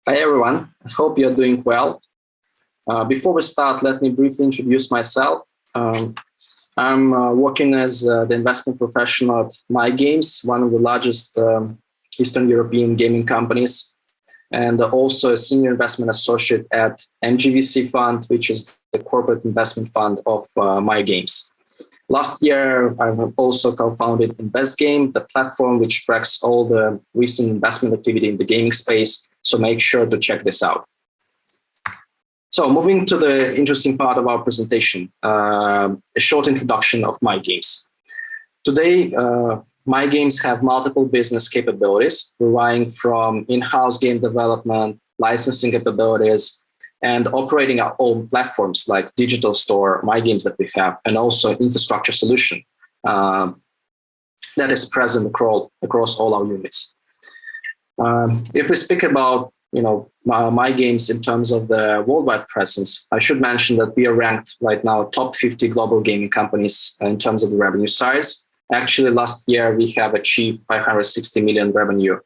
Hi everyone, I hope you're doing well. Before we start, let me briefly introduce myself. I'm working as the investment professional at MY.GAMES, one of the largest Eastern European gaming companies, and also a senior investment associate at MGVC Fund, which is the corporate investment fund of MY.GAMES. Last year, I have also co-founded InvestGame, the platform which tracks all the recent investment activity in the gaming space. So make sure to check this out. So moving to the interesting part of our presentation, a short introduction of MY.GAMES. Today, MY.GAMES have multiple business capabilities, relying from in-house game development, licensing capabilities, and operating our own platforms like digital store, MY.GAMES that we have, and also infrastructure solution that is present across all our units. If we speak about MY.GAMES in terms of the worldwide presence, I should mention that we are ranked right now top 50 global gaming companies in terms of the revenue size. Actually, last year we have achieved 560 million revenue,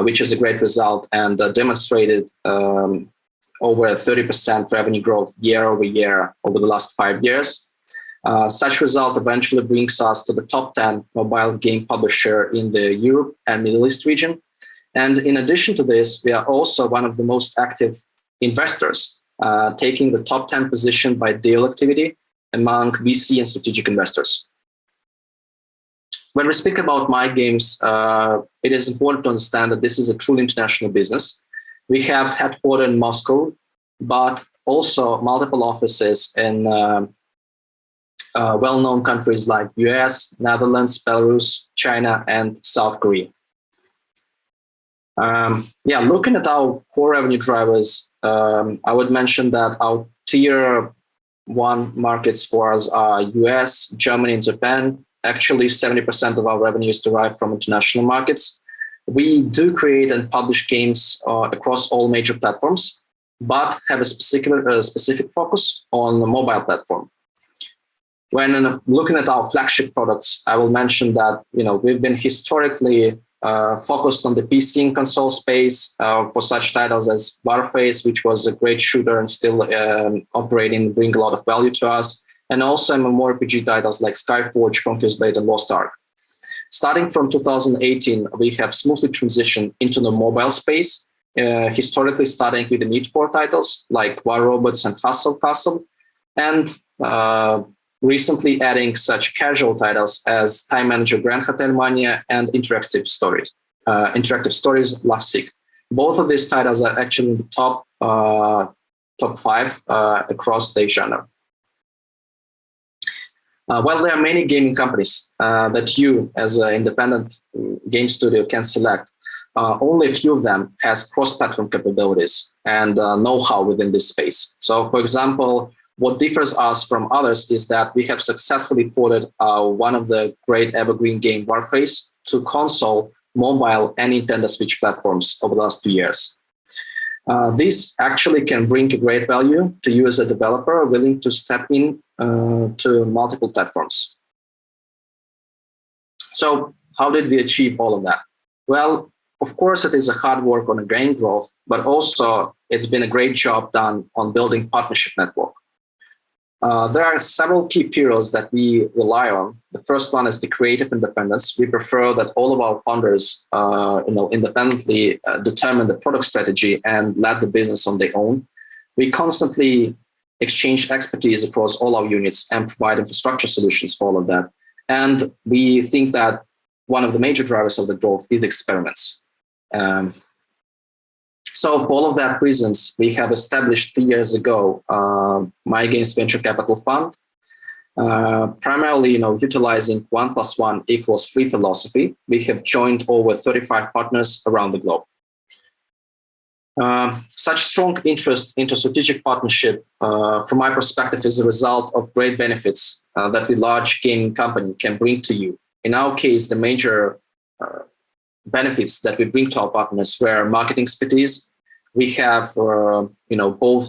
which is a great result and demonstrated over 30% revenue growth year over year over the last 5 years. Such result eventually brings us to the top 10 mobile game publisher in the Europe and Middle East region. And in addition to this, we are also one of the most active investors, taking the top 10 position by deal activity among VC and strategic investors. When we speak about MY.GAMES, it is important to understand that this is a truly international business. We have headquarters in Moscow, but also multiple offices in well-known countries like US, Netherlands, Belarus, China, and South Korea. Looking at our core revenue drivers, I would mention that our tier 1 markets for us are US, Germany, and Japan. Actually, 70% of our revenue is derived from international markets. We do create and publish games across all major platforms, but have a specific focus on the mobile platform. When looking at our flagship products, I will mention that we've been historically focused on the PC and console space for such titles as Warface, which was a great shooter and still operating, bring a lot of value to us, and also MMORPG titles like Skyforge, Conquest Blade, and Lost Ark. Starting from 2018, we have smoothly transitioned into the mobile space, historically starting with the mid-core titles like War Robots and Hustle Castle, and recently adding such casual titles as Time Manager Grand Hotel Mania and Interactive Stories Love Sick. Both of these titles are actually in the top 5 across the genre. While there are many gaming companies that you, as an independent game studio, can select, only a few of them has cross-platform capabilities and know-how within this space. So, for example, what differs us from others is that we have successfully ported one of the great evergreen game Warface to console, mobile, and Nintendo Switch platforms over the last 2 years. This actually can bring a great value to you as a developer willing to step in to multiple platforms. So how did we achieve all of that? Well, of course, it is a hard work on a game growth, but also it's been a great job done on building partnership network. There are several key pillars that we rely on. The first one is the creative independence. We prefer that all of our founders, independently determine the product strategy and lead the business on their own. We constantly exchange expertise across all our units and provide infrastructure solutions for all of that. And we think that one of the major drivers of the growth is experiments. So for all of that reasons, we have established 3 years ago MY.GAMES Venture Capital Fund, primarily utilizing 1 + 1 = 3 philosophy. We have joined over 35 partners around the globe. Such strong interest into strategic partnership, from my perspective, is a result of great benefits that the large gaming company can bring to you. In our case, the major benefits that we bring to our partners were marketing expertise. We have, both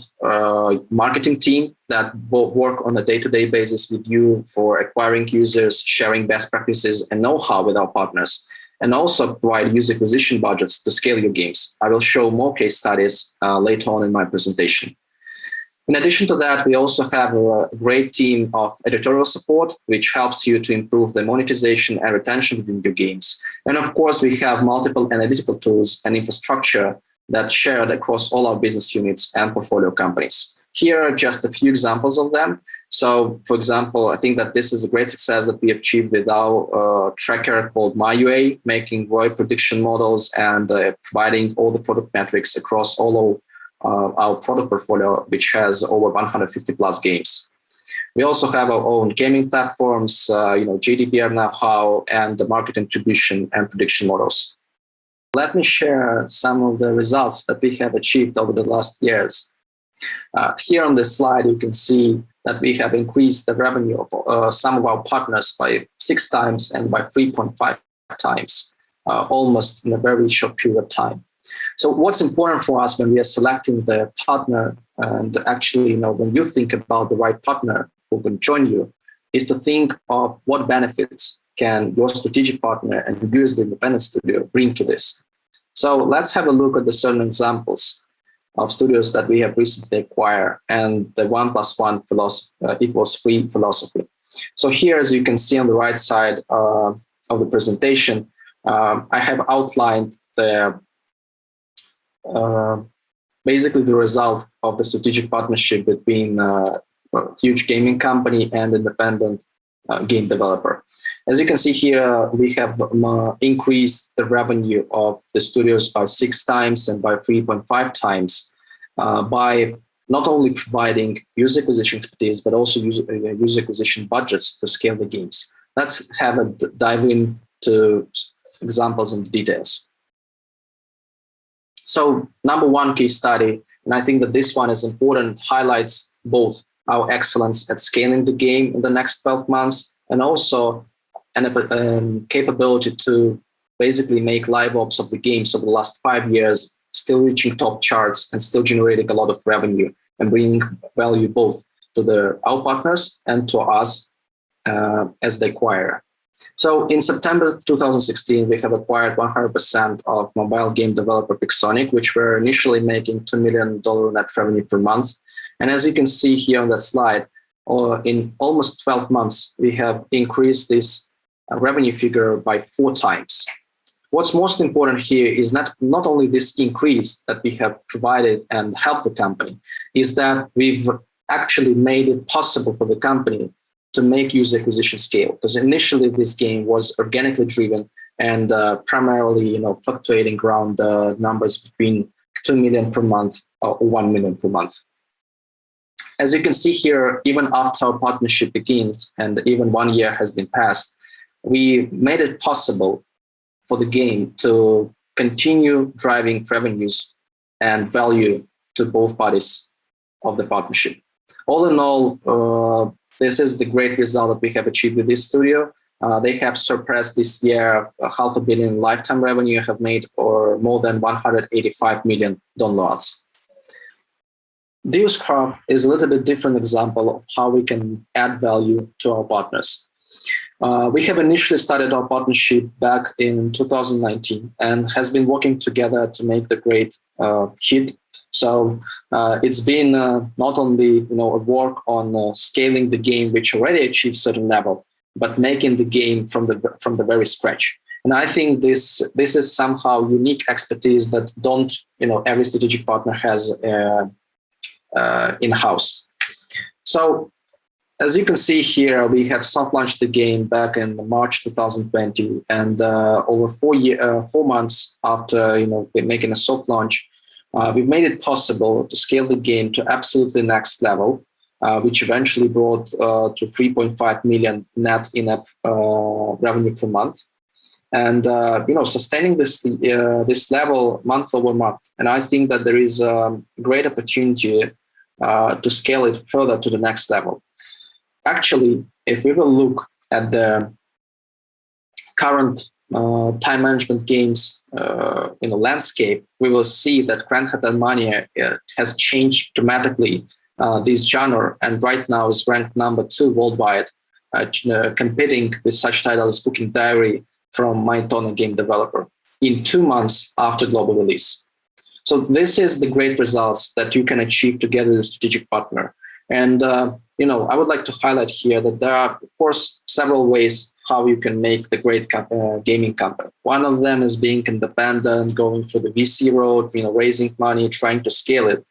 marketing team that work on a day-to-day basis with you for acquiring users, sharing best practices and know-how with our partners, and also provide user acquisition budgets to scale your games. I will show more case studies later on in my presentation. In addition to that, we also have a great team of editorial support, which helps you to improve the monetization and retention within your games. And of course, we have multiple analytical tools and infrastructure that's shared across all our business units and portfolio companies. Here are just a few examples of them. So, for example, I think that this is a great success that we achieved with our tracker called MyUA, making ROI prediction models and providing all the product metrics across all of our product portfolio, which has over 150 plus games. We also have our own gaming platforms, GDPR know-how, and the market attribution and prediction models. Let me share some of the results that we have achieved over the last years. Here on this slide, you can see that we have increased the revenue of some of our partners by 6 times and by 3.5 times, almost in a very short period of time. So what's important for us when we are selecting the partner, and actually, when you think about the right partner who can join you, is to think of what benefits can your strategic partner and you as the independent studio bring to this. So let's have a look at the certain examples of studios that we have recently acquired and the 1 + 1 philosophy equals 3 philosophy. So here, as you can see on the right side of the presentation, I have outlined basically the result of the strategic partnership between a huge gaming company and independent game developer. As you can see here, we have increased the revenue of the studios by 6 times and by 3.5 times by not only providing user acquisition expertise, but also user acquisition budgets to scale the games. Let's have a dive into examples and details. So number one case study, and I think that this one is important, highlights both our excellence at scaling the game in the next 12 months and also an capability to basically make live ops of the games over the last 5 years, still reaching top charts and still generating a lot of revenue and bringing value both to our partners and to us as the acquirer. So in September 2016, we have acquired 100% of mobile game developer Pixonic, which were initially making $2 million net revenue per month. And as you can see here on that slide, in almost 12 months, we have increased this revenue figure by 4 times. What's most important here is not only this increase that we have provided and helped the company, is that we've actually made it possible for the company to make user acquisition scale. Because initially this game was organically driven and primarily, fluctuating around the numbers between 2 million per month or 1 million per month. As you can see here, even after our partnership begins and even 1 year has been passed, we made it possible for the game to continue driving revenues and value to both parties of the partnership. All in all, this is the great result that we have achieved with this studio. They have surpassed this year $500 million lifetime revenue, have made more than 185 million downloads. Deuscraft is a little bit different example of how we can add value to our partners. We have initially started our partnership back in 2019 and has been working together to make the great hit. So it's been not only a work on scaling the game, which already achieved certain level, but making the game from the very scratch. And I think this is somehow unique expertise that every strategic partner has in-house. So as you can see here, we have soft launched the game back in March 2020, and over 4 months after making a soft launch, we've made it possible to scale the game to absolutely next level, which eventually brought to 3.5 million net in-app revenue per month, and sustaining this level month over month. And I think that there is a great opportunity to scale it further to the next level. Actually, if we will look at the current time management games landscape, we will see that Grand Hotel Mania has changed dramatically this genre, and right now is ranked number 2 worldwide, competing with such titles as Cooking Diary from my tone game developer in 2 months after global release. So this is the great results that you can achieve together with a strategic partner. And I would like to highlight here that there are, of course, several ways how you can make the great gaming company. One of them is being independent, going for the VC road, raising money, trying to scale it.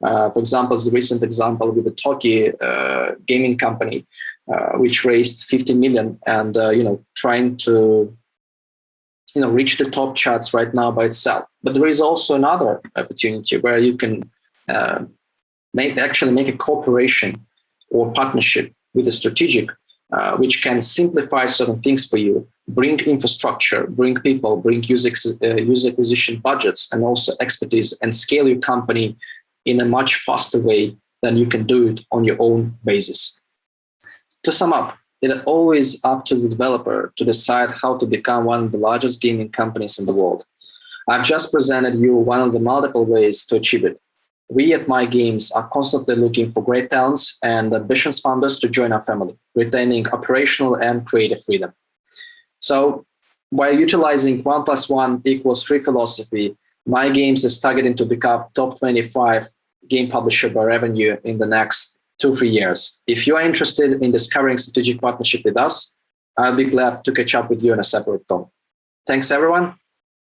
For example, the recent example with the Toki gaming company, which raised 50 million and trying to reach the top charts right now by itself. But there is also another opportunity where you can make a cooperation or partnership with a strategic, which can simplify certain things for you, bring infrastructure, bring people, bring user acquisition budgets, and also expertise, and scale your company in a much faster way than you can do it on your own basis. To sum up, it is always up to the developer to decide how to become one of the largest gaming companies in the world. I've just presented you one of the multiple ways to achieve it. We at MY.GAMES are constantly looking for great talents and ambitious founders to join our family, retaining operational and creative freedom. So, by utilizing 1 + 1 = 3 philosophy, MY.GAMES is targeting to become top 25 game publisher by revenue in the next 2-3 years. If you are interested in discovering strategic partnership with us, I'll be glad to catch up with you on a separate call. Thanks everyone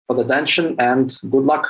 for the attention and good luck.